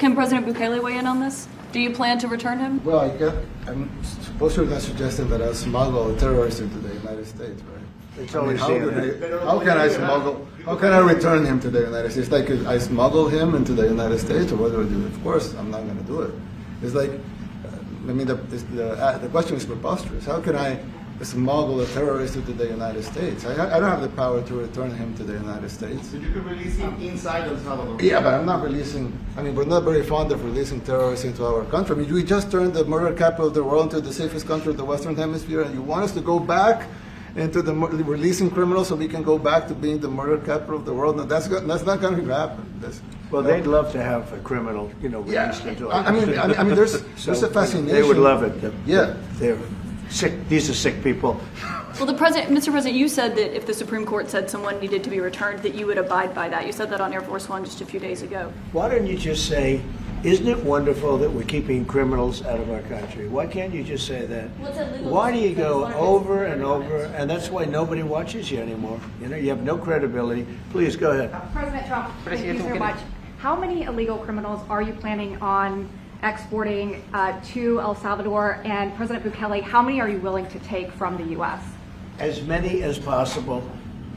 Can President Bukele weigh in on this? Do you plan to return him? Well, I'm supposed to not suggesting that I smuggle a terrorist into the United States, right? It's always how can I smuggle? How can I return him to the United States? Like, could I smuggle him into the United States, or what do I do? Of course, I'm not going to do it. It's like, I mean, the question is preposterous. How can I smuggle a terrorist into the United States? I don't have the power to return him to the United States. So you could release him inside El Salvador. Yeah, but I'm not releasing. I mean, we're not very fond of releasing terrorists into our country. I mean, we just turned the murder capital of the world into the safest country of the Western Hemisphere, and you want us to go back into the releasing criminals so we can go back to being the murder capital of the world? No, that's not going to happen. Well, they'd love to have a criminal, released into I mean, there's a fascination. They would love it. Yeah, they're sick. These are sick people. Well, Mr. President, you said that if the Supreme Court said someone needed to be returned, that you would abide by that. You said that on Air Force One just a few days ago. Why don't you just say, isn't it wonderful that we're keeping criminals out of our country? Why can't you just say that? Why do you go over and over? And that's why nobody watches you anymore. You have no credibility. Please, go ahead. President Trump, thank you so much. How many illegal criminals are you planning on exporting to El Salvador? And President Bukele, how many are you willing to take from the U.S.? As many as possible.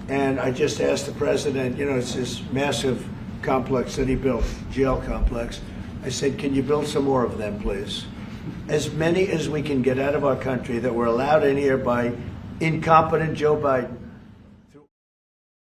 And I just asked the president, it's this massive complex that he built, jail complex. I said, can you build some more of them, please? As many as we can get out of our country that were allowed in here by incompetent Joe Biden.